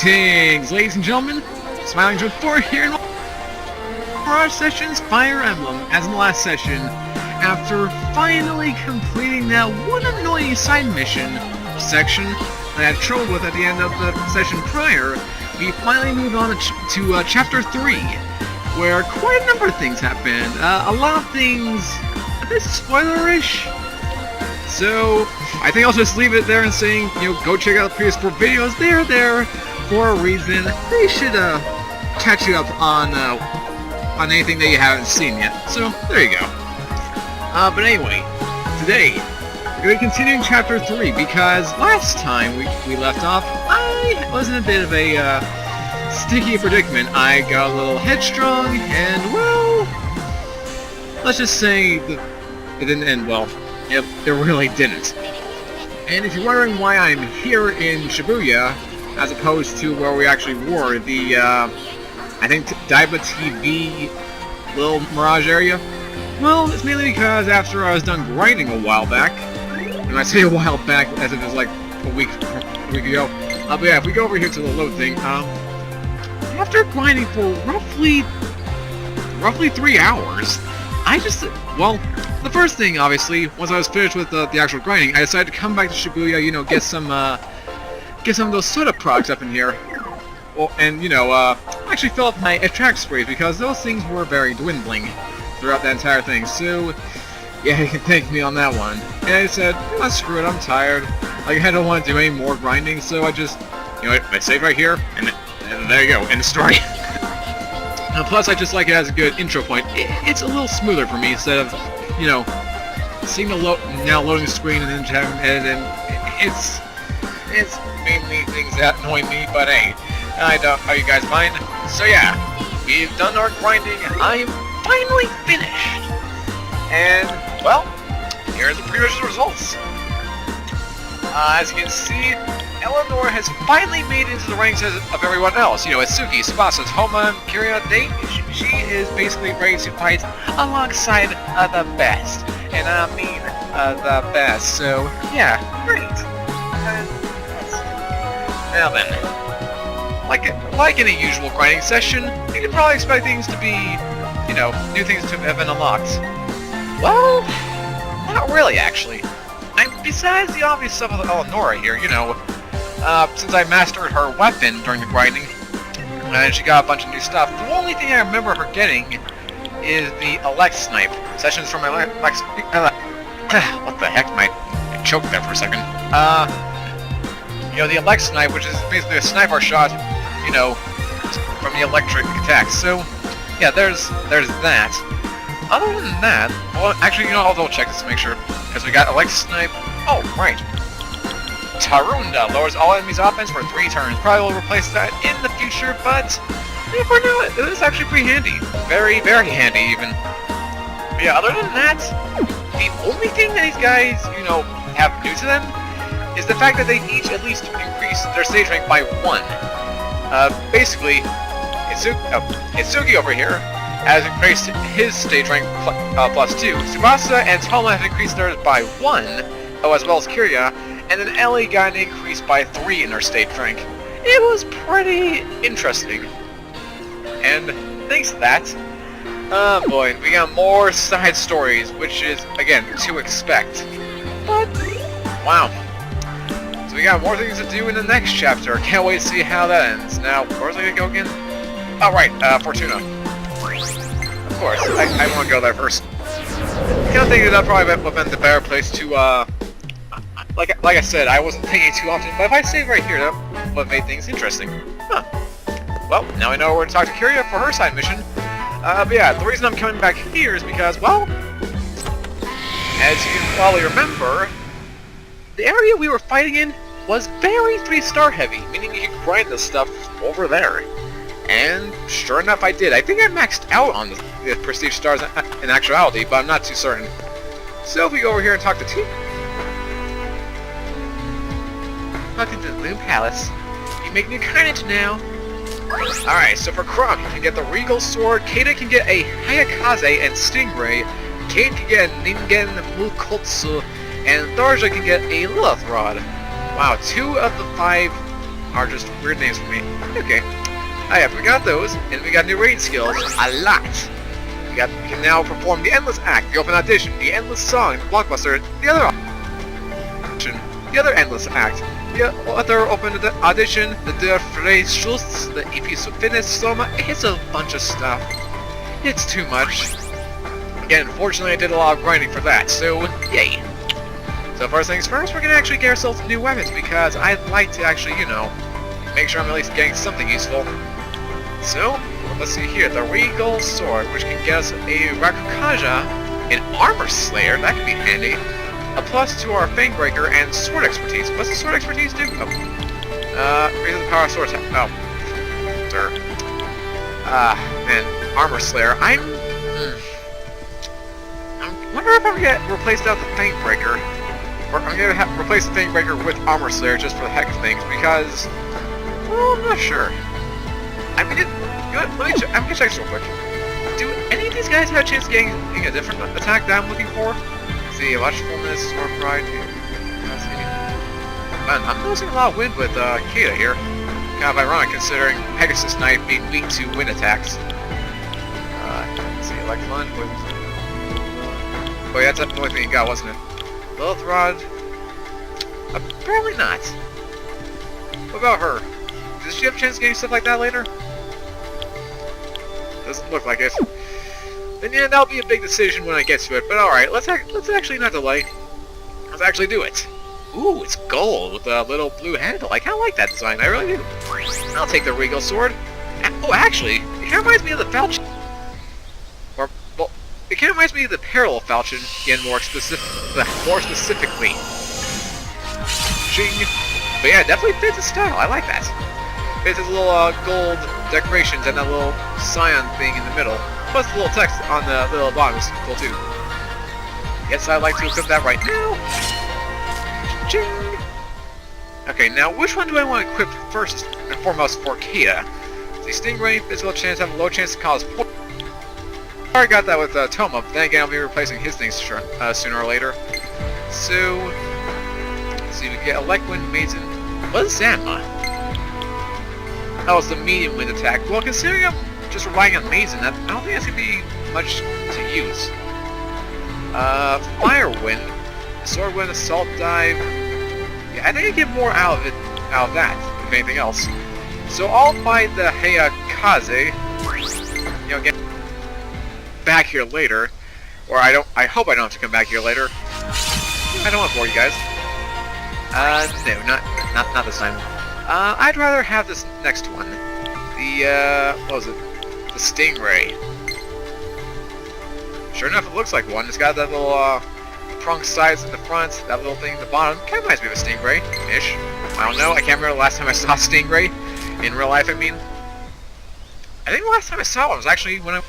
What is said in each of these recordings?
Greetings, ladies and gentlemen. Smiling Joe 4 here in Mirage Sessions Fire Emblem. As in the last session, after finally completing that one annoying side mission section that I had trouble with at the end of the session prior, we finally moved on to Chapter 3, where quite a number of things happened. A lot of things a bit spoilerish. So, I think I'll just leave it there and saying, go check out the previous 4 videos. They're there for a reason. They should catch you up on anything that you haven't seen yet. So, there you go. But anyway, today, we're going to be continuing Chapter 3, because last time we left off, I was in a bit of a sticky predicament. I got a little headstrong, and, well, let's just say that it didn't end well. Yep, it really didn't. And if you're wondering why I'm here in Shibuya, as opposed to where we actually were, the, I think, Daiba TV little Mirage area, well, it's mainly because after I was done grinding a while back, and I say a while back as if it was like a week ago, but yeah, if we go over here to the load thing, after grinding for roughly 3 hours, I just, well, the first thing, obviously, once I was finished with the actual grinding, I decided to come back to Shibuya, get some of those soda products up in here. Well, and, actually fill up my attract sprays, because those things were very dwindling throughout that entire thing. So, yeah, you can thank me on that one. And I said, screw it, I'm tired. Like, I don't want to do any more grinding, so I just, I save right here, and there you go, end of story. Plus, I just like it as a good intro point. It's a little smoother for me, instead of, seeing the now loading screen and then having editing. It's mainly things that annoy me, but hey, I don't know you guys mind. So yeah, we've done our grinding, and I'm finally finished. And, well, here's the previous results. As you can see, Eleanor has finally made it into the ranks of everyone else. Itsuki, Tsubasa, Toma, Kiria, she is basically ready to fight alongside the best. And I mean the best, so yeah, great. Now then, like in a usual grinding session, you can probably expect things to be, new things to have been unlocked. Well, not really actually. Besides the obvious stuff with Eleonora here, since I mastered her weapon during the grinding, and she got a bunch of new stuff, the only thing I remember her getting is the Alex Snipe. Sessions from Alex... what the heck? I choked there for a second. The Alex Snipe, which is basically a sniper shot, from the electric attacks. So, yeah, there's that. Other than that, well, actually, I'll double check this to make sure, because we got Alex Snipe. Oh, right. Tarunda lowers all enemies' offense for 3 turns. Probably will replace that in the future, but for now, it is actually pretty handy. Very, very handy, even. But yeah, other than that, the only thing that these guys, have new to them is the fact that they each at least increase their stage rank by 1. Basically, Itsuki over here has increased his stage rank plus 2. Tsubasa and Toma have increased theirs by 1, as well as Kiria, and then Ellie got an increase by 3 in her stage rank. It was pretty interesting. And thanks to that, oh boy, we got more side stories, which is, again, to expect. But, wow. So we got more things to do in the next chapter. Can't wait to see how that ends. Now, where's I gonna go again? Oh, right, Fortuna. Of course, I want to go there first. I don't think that probably would have been the better place to, like I said, I wasn't thinking too often, but if I save right here, that would have made things interesting. Huh. Well, now I know we're going to talk to Kiria for her side mission. But yeah, the reason I'm coming back here is because, well, as you can probably remember, the area we were fighting in was very 3-star heavy, meaning you could grind this stuff over there. And sure enough, I did. I think I maxed out on the prestige stars in actuality, but I'm not too certain. So if we go over here and talk to T. Welcome to the Bloom Palace. You make new carnage now. Alright, so for Croc, you can get the Regal Sword, Keita can get a Hayakaze and Stingray, Kate can get a Ningen Mukotsu, and Tharja can get a Lilith Rod. Wow, 2 of the 5 are just weird names for me. Okay. Oh yeah, we got those, and we got new raid skills. A lot. We can now perform the Endless Act, the Open Audition, the Endless Song, the Blockbuster, the other audition, the other Endless Act, the other Open Audition, the Der Freischuss, the EP Soma. It's a bunch of stuff. It's too much. Again, unfortunately I did a lot of grinding for that, so yay. So first things first, we're gonna actually get ourselves new weapons, because I'd like to actually, you know, make sure I'm at least getting something useful. So, let's see here, the Regal Sword, which can get us a Rakukaja, an Armor Slayer, that could be handy, a plus to our Fangbreaker, and Sword Expertise. What's the Sword Expertise do? Oh. Raises the power of sword attack. Oh. Sir. Man, Armor Slayer. I wonder if I'm gonna replace out the Fangbreaker, or I'm gonna replace the Fangbreaker with Armor Slayer just for the heck of things, because, well, I'm not sure. I mean, you know what, let me check, I'm gonna check this real quick. Do any of these guys have a chance of getting a different attack that I'm looking for? Let's see, watchfulness, sword pride, man, I'm losing a lot of wind with Kata here. Kind of ironic considering Pegasus Knight being weak to wind attacks. Let's see, Electron with... Oh yeah, that's the only thing you got, wasn't it? Lilith Rod... Apparently not. What about her? Does she have a chance of getting stuff like that later? Doesn't look like it. Then yeah, that'll be a big decision when I get to it, but alright, let's actually not delay. Let's actually do it. Ooh, it's gold with a little blue handle. I kinda like that design, I really do. I'll take the Regal Sword. Oh, actually, it kinda reminds me of the Falchion. Or, well, it kinda reminds me of the Parallel Falchion, again, more specifically. Shing. But yeah, it definitely fits his style, I like that. Fits his little gold decorations and that little scion thing in the middle. Plus the little text on the little bottom is cool too. Yes, I'd like to equip that right now. Ching. Okay, now which one do I want to equip first and foremost for Kata? The Stingray, physical chance, have a low chance to cause poison. I already got that with Toma, but then again I'll be replacing his things sooner or later. So, let's see, we get Electwind, Maiden. What is Zanma? Oh, it's the medium wind attack. Well, considering I'm just relying on Maiden, I don't think that's going to be much to use. Fire Wind, Sword Wind, Assault Dive. Yeah, I think I get more out of that, if anything else. So I'll find the Hayakaze, you know, get back here later. Or I hope I don't have to come back here later. I don't want to bore you guys. No, not this time. I'd rather have this next one. The, what was it? The Stingray. Sure enough, it looks like one. It's got that little, prong sides in the front, that little thing in the bottom. Kind of reminds me of a Stingray-ish. I don't know, I can't remember the last time I saw a Stingray. In real life, I mean. I think the last time I saw one was actually when I was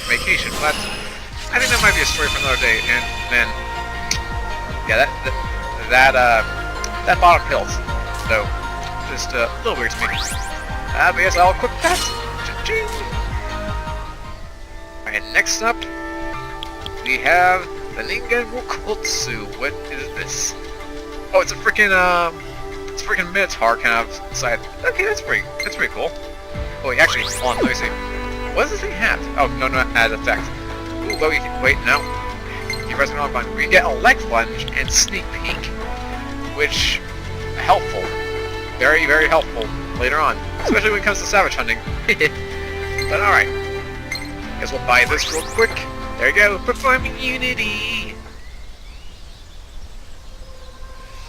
on vacation, but I think that might be a story for another day. And then, yeah, that bottom hill. So, just a little weird to me. But yes, I'll equip that. Cha-ching! Alright, next up, we have the Ningen Rokotsu. What is this? Oh, it's a freaking Minotaur kind of side. Okay, that's pretty cool. Oh, wait, actually, hold on, let me see. What does this thing have? Oh, no, as effect. Ooh, but wait, no. Keep pressing on button. We get Elect Lunge and Sneak Peek, which helpful. Very, very helpful later on, especially when it comes to savage hunting. But alright. Guess we'll buy this real quick. There you go, performing Unity!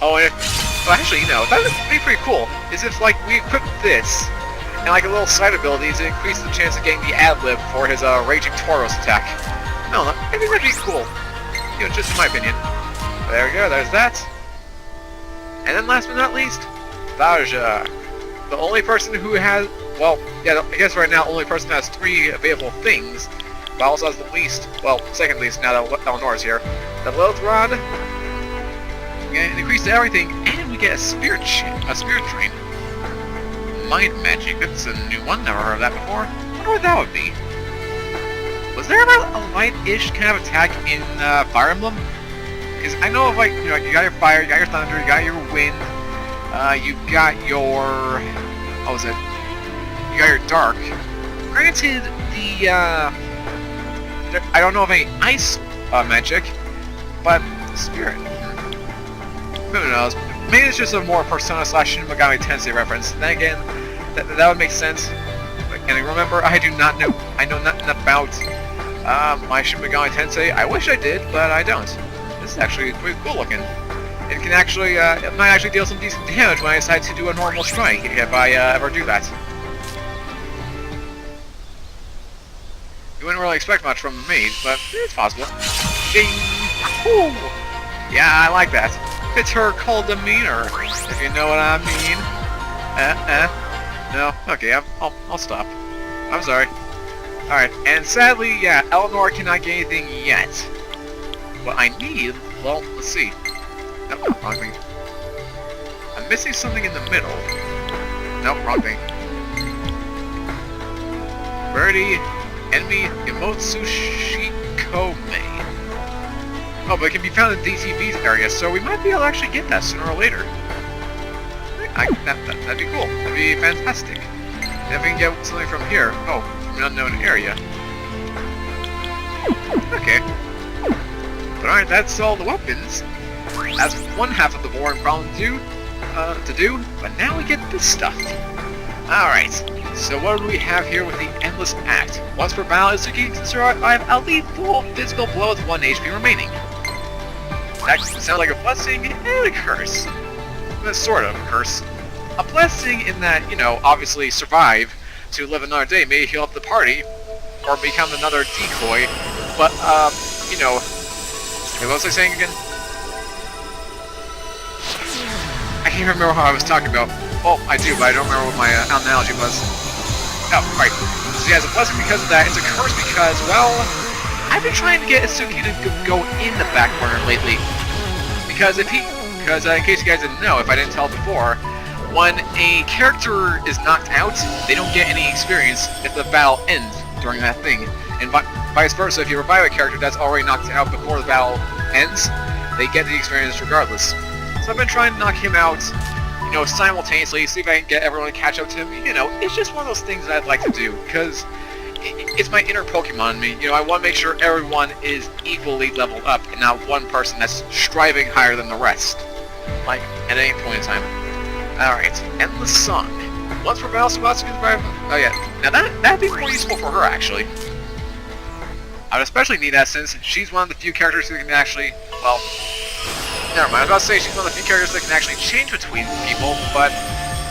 Oh, and well, actually, you know, that would be pretty cool, is if, like, we equip this, and, like, a little side ability to increase the chance of getting the ad-lib for his, Raging Tauros attack. I don't know, I think that'd be cool. You know, just in my opinion. There we go, there's that. And then last but not least, Vaja. The only person who has, well, yeah, I guess right now, the only person who has 3 available things, but also has the least, well, second least now that Eleanor's here. The Lilith Rod, and increase to everything, and we get a spirit train. Mind Magic, that's a new one, never heard of that before. I wonder what that would be. Was there ever a light-ish kind of attack in Fire Emblem? Because I know of, like, you know, you got your fire, you got your thunder, you got your wind, You got your... What was it? You got your dark. Granted, the, I don't know of any ice magic, but spirit. Who knows? Maybe it's just a more Persona / Shin Megami Tensei reference. Then again, that would make sense. But, and remember, I know nothing about my Shin Megami Tensei. I wish I did, but I don't. This is actually pretty cool looking. It can actually, it might actually deal some decent damage when I decide to do a normal strike, if I ever do that. You wouldn't really expect much from me, but it's possible. Ding! Woo! Yeah, I like that. It's her cold demeanor, if you know what I mean. No? Okay, I'll stop. I'm sorry. Alright, and sadly, yeah, Eleanor cannot get anything yet. What I need, well, let's see. Nope, wrong thing. I'm missing something in the middle. Nope, wrong thing. Birdie, Enemy, Imotsushikome. Oh, but it can be found in DTV's area, so we might be able to actually get that sooner or later. That'd be cool. That'd be fantastic. If we can get something from here. Oh, from an unknown area. Okay. But alright, that's all the weapons. That's one half of the boring problem to do, but now we get this stuff. Alright, so what do we have here with the Endless Act? Once per battle, Itsuki can survive a lethal physical blow with 1 HP remaining. That sounds like a blessing and a curse. Sort of a curse. A blessing in that, you know, obviously survive to live another day, maybe heal up the party, or become another decoy, but, you know... Hey, what was I saying again? I can't remember how I was talking about. Well, I do, but I don't remember what my analogy was. Oh, right. So yeah, it's a blessing because of that. It's a curse because, well, I've been trying to get Itsuki to go in the back corner lately. Because in case you guys didn't know, if I didn't tell before, when a character is knocked out, they don't get any experience if the battle ends during that thing. And vice versa, if you revive a character that's already knocked out before the battle ends, they get the experience regardless. So I've been trying to knock him out, you know, simultaneously, see if I can get everyone to catch up to him. You know, it's just one of those things that I'd like to do, because it's my inner Pokemon in me. You know, I want to make sure everyone is equally leveled up, and not one person that's striving higher than the rest. Like, at any point in time. Alright, Endless Song. Once per battle, Subatsu can survive... Oh yeah, now that'd be more useful for her, actually. I would especially need that since she's one of the few characters who can actually... Well... Never mind, I was about to say she's one of the few characters that can actually change between people, but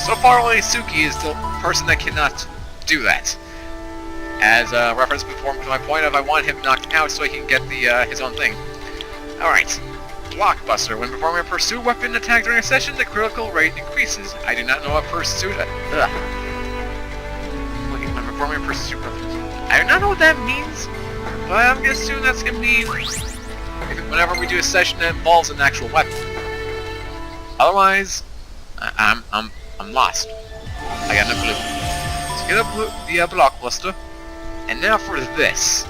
so far only Suki is the person that cannot do that. As a reference before to my point of I want him knocked out so he can get the his own thing. Alright. Blockbuster. When performing a pursuit weapon attack during a session, the critical rate increases. I do not know what pursuit... When performing a pursuit weapon... I do not know what that means, but I'm gonna assume that's gonna mean... whenever we do a session that involves an actual weapon. Otherwise, I'm lost. I got no clue. Let's get the blockbuster. And now for this.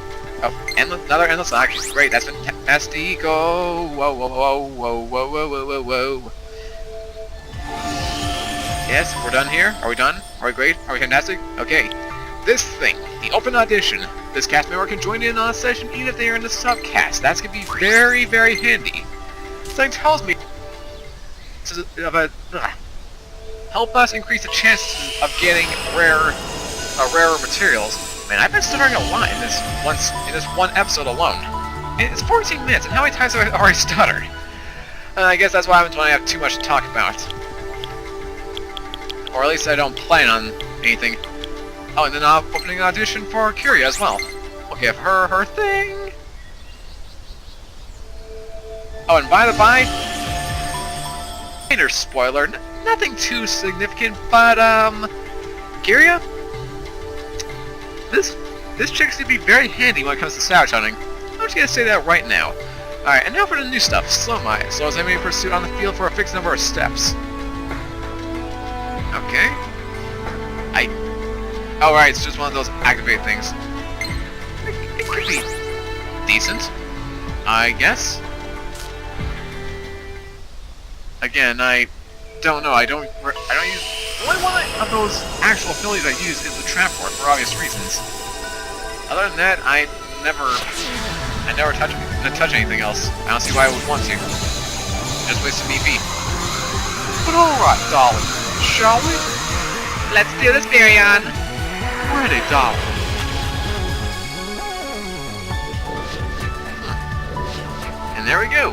Oh, another endless act. Great, that's fantastic. Oh, whoa, whoa, whoa, whoa, whoa, whoa, whoa, whoa, whoa. Yes, we're done here. Are we done? Are we great? Are we fantastic? Okay. This thing, the open audition. This cast member can join in on a session even if they are in the subcast. That's going to be very, very handy. Something tells me help us increase the chances of getting rarer materials. Man, I've been stuttering a lot in this one episode alone. It's 14 minutes, and how many times have I already stuttered? I guess that's what happens when I have too much to talk about. Or at least I don't plan on anything. Oh, and then I'm opening an audition for Kyria as well. We'll give her thing. Oh, and by the by, minor spoiler, nothing too significant, but Kyria, this chick's gonna be very handy when it comes to savage hunting. I'm just gonna say that right now. Alright, and now for the new stuff. Slow-my. Slow as enemy pursuit on the field for a fixed number of steps. Okay. Oh right, it's just one of those activate things. It could be decent, I guess. Again, don't know. I don't use... The only one of those actual affiliates I use is the Trapport, for obvious reasons. Other than that, I never touch anything else. I don't see why I would want to. Just wasting EP. But alright, darling. Shall we? Let's do this, Furion! Ready, darling. And there we go.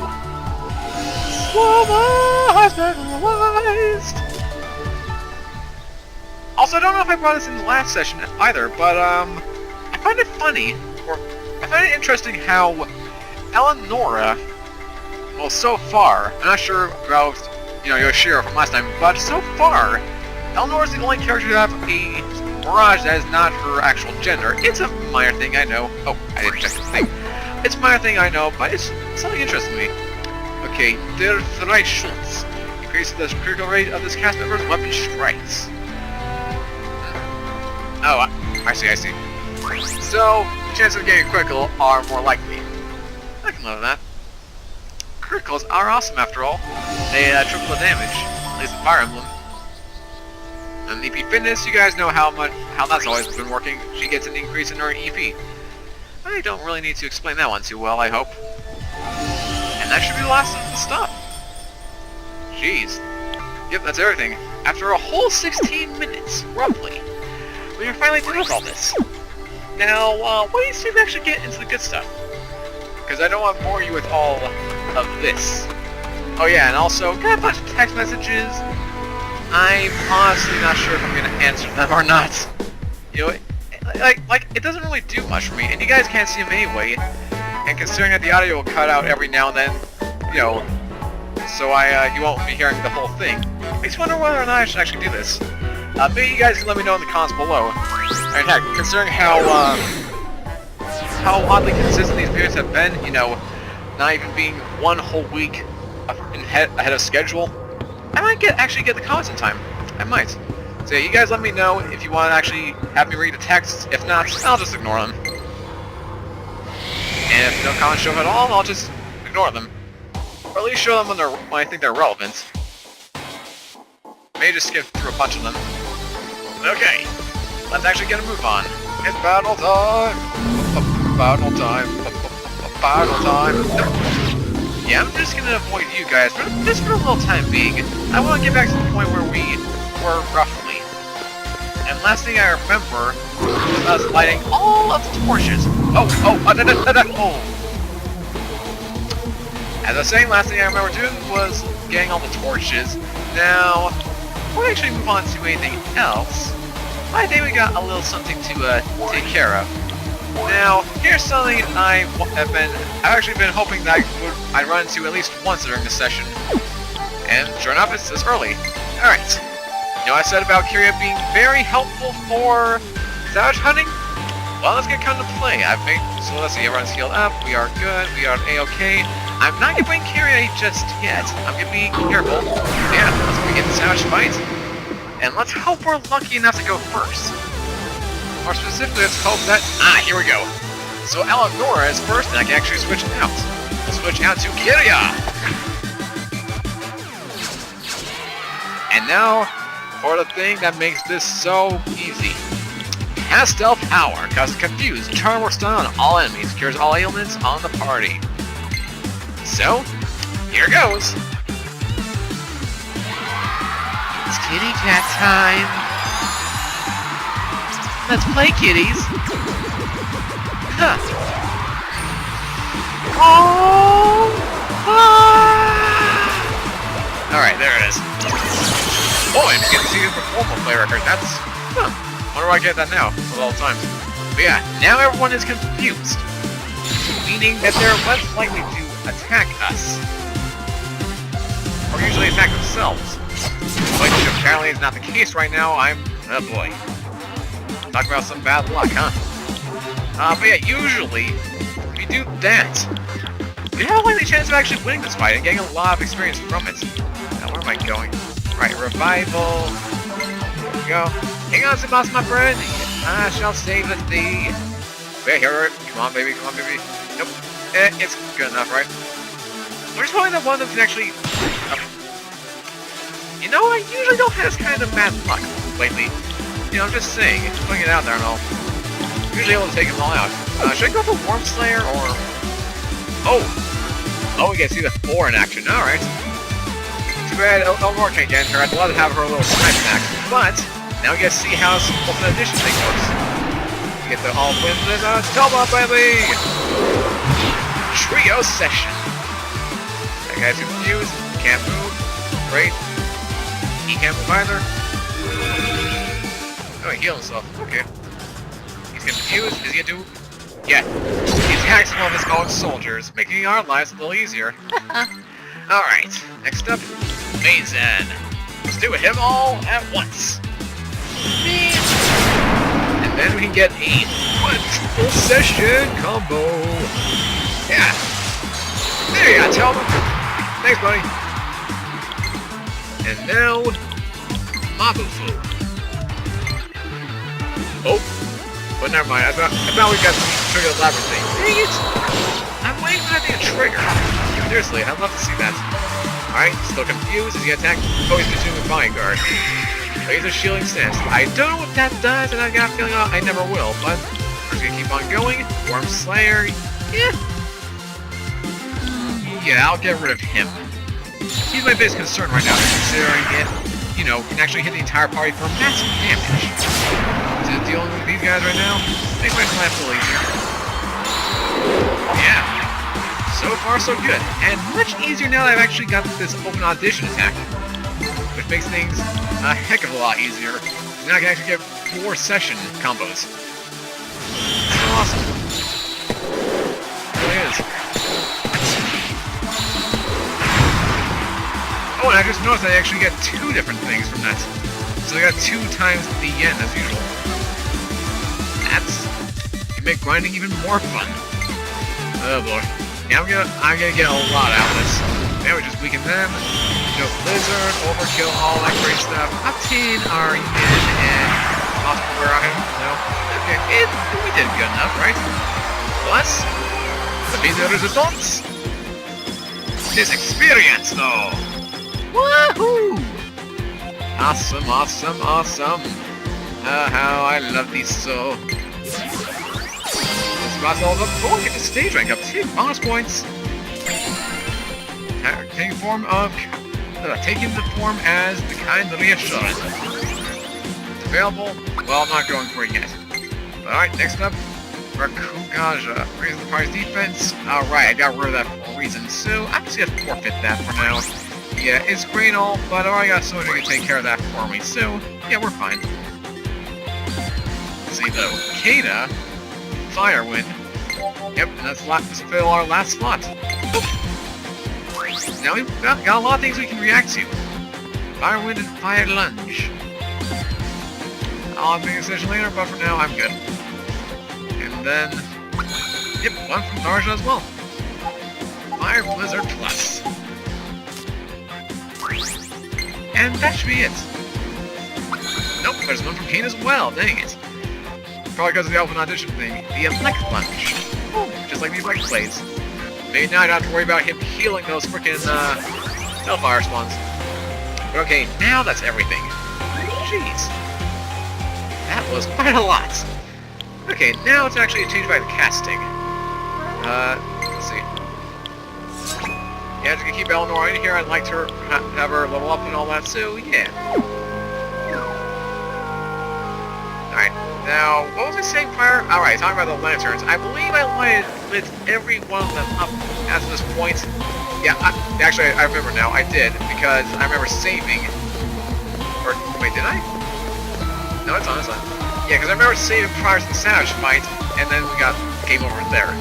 Swama has been realized! Also, I don't know if I brought this in the last session either, but I find it funny, or I find it interesting how Eleonora, well, so far, I'm not sure about, Yoshiro from last time, but so far, Eleonora's the only character to have a Mirage that is not her actual gender. It's a minor thing, I know. Oh, I didn't check this thing. It's a minor thing, I know, but it's something interesting to me. Okay, der Schutz increases the critical rate of this cast member's weapon strikes. Oh, I see. So, the chances of getting a critical are more likely. I can live with that. Criticals are awesome after all. They triple the damage, at least in Fire Emblem. And EP Fitness, you guys know how that's always been working. She gets an increase in her EP. I don't really need to explain that one too well, I hope. And that should be the last of the stuff. Jeez. Yep, that's everything. After a whole 16 minutes, roughly, we are finally done with all this. Now, what do you say we actually get into the good stuff? Because I don't want to bore you with all of this. Oh yeah, and also, got a bunch of text messages. I'm honestly not sure if I'm going to answer them or not. Like, it doesn't really do much for me, and you guys can't see them anyway. And considering that the audio will cut out every now and then, so you won't be hearing the whole thing. Makes me wonder whether or not I should actually do this. Maybe you guys can let me know in the comments below. And heck, considering how oddly consistent these videos have been, not even being one whole week ahead of schedule, I might actually get the comments in time. I might. So yeah, you guys let me know if you want to actually have me read the texts. If not, I'll just ignore them. And if no comments show up at all, I'll just ignore them. Or at least show them when I think they're relevant. May just skip through a bunch of them. Okay, let's actually get a move on. It's battle time! Battle time! Battle time! Yeah, I'm just gonna avoid you guys, just for a little time being. I want to get back to the point where we were roughly. And last thing I remember was us lighting all of the torches. As I was saying, last thing I remember doing was getting all the torches. Now, before we actually move on to anything else, I think we got a little something to take care of. Now, here's something I've actually been hoping that I'd run into at least once during the session. And sure enough, it's this early. Alright. I said about Kiria being very helpful for savage hunting? Well, let's get kind of play. So let's see, everyone's healed up, we are good, we are A-okay. I'm not going to bring Kiria just yet. I'm going to be careful. Yeah, let's begin the savage fight. And let's hope we're lucky enough to go first. More specifically, let's hope that... here we go. So Eleonora is first, and I can actually switch out. We'll switch out to Kiria! And now, for the thing that makes this so easy. Pastel Power, causes confuse, charm or stun on all enemies, cures all ailments on the party. So, here goes! It's kitty cat time! Let's play, kitties! Huh. Oh! Ah! Alright, there it is. Oh, I'm getting to see the Performa play record. That's... Wonder why I get that now, of all times. But yeah, now everyone is confused. Meaning that they're less likely to attack us. Or usually attack themselves. Which apparently is not the case right now. Oh boy. Talk about some bad luck, huh? But yeah, usually, if you do that, you have a likely chance of actually winning this fight and getting a lot of experience from it. Now, where am I going? Right, revival. There we go. Hang on, Sebastian, my friend. I shall save the thee. Wait, here. Come on, baby. Come on, baby. Nope. It's good enough, right? We're just hoping that one of them can actually... You know, I usually don't have this kind of bad luck lately. You know, I'm just saying, putting it out there and all. Usually able to take them all out. Should I go for Worm Slayer or... Oh! Oh, we get to see the 4 in action, alright. Too bad Elmore can't get her. I'd love to have her little snipe attack, but now we get to see how this Ultimate Edition thing works. We get the all wins with Toba, baby! Trio Session. That guy's confused, can't move. Great. He can't move either. Oh, he healed himself. Okay. He's confused. Is he gonna do... Yeah. He attacks one of his own soldiers, making our lives a little easier. Alright. Next up, Mazen. Let's do him all at once. And then we can get a triple session combo. Yeah. There you go, Telma. Thanks, buddy. And now, Mabufu. Oh. But never mind, I thought we got the trigger the labyrinth thing. Dang it! I'm waiting for that thing to trigger. Seriously, I'd love to see that. Alright, still confused. Is he attack? Oh, he's consuming Bodyguard. So he's a shielding stance. I don't know what that does, and I got a feeling I never will, but we're just gonna keep on going. Worm Slayer, yeah. Yeah, I'll get rid of him. He's my biggest concern right now, considering it, you know, can actually hit the entire party for massive damage. Dealing with these guys right now makes my life a little easier. Yeah. So far, so good. And much easier now that I've actually got this open audition attack. Which makes things a heck of a lot easier. Now I can actually get 4 session combos. It's awesome. It really is. Oh, and I just noticed I actually get 2 different things from that. So I got 2 times the yen as usual. Can make grinding even more fun. Oh boy. Yeah, I'm gonna get a lot out of this. Now we just weaken them. You know, Blizzard, Overkill, all that great stuff. Obtain our yen and possible where I no. Okay, we did good enough, right? Plus, the visitors adults. This experience though. Woohoo! Awesome, awesome, awesome. How I love these so. This boss all up. Oh, get the stage rank up. Take bonus points. Taking the form as the kind of reassurance. It's available. Well, I'm not going for it yet. Alright, next up, Rakugaja. Raising the party's defense. Alright, I got rid of that for a reason, so I'm just gonna forfeit that for now. Yeah, it's great and all, but I got someone who can take care of that for me, so yeah, we're fine. Let's see though. Kada, Firewind. Yep, and let's fill our last slot. Now we've got a lot of things we can react to. Firewind and Fire Lunge. I'll make a decision later, but for now I'm good. And then, yep, one from Darja as well. Fire Blizzard Plus. And that should be it. Nope, there's one from Kane as well, dang it. Probably because of the open audition thing. The Elect Lunge. Ooh, just like the Elect plays. Maybe now I don't have to worry about him healing those frickin' Hellfire spawns. But okay, now that's everything. Jeez. That was quite a lot. Okay, now it's actually changed by the casting. Let's see. Yeah, just gonna keep Eleanor in here. I'd like to have her level up and all that, so yeah. Alright, now, what was I saying prior? Alright, talking about the lanterns. I believe I lit every one of them up as of this point. Yeah, actually, I remember now. I did, because I remember saving. Or, wait, did I? No, it's on. Yeah, because I remember saving prior to the Savage fight, and then we got game over there.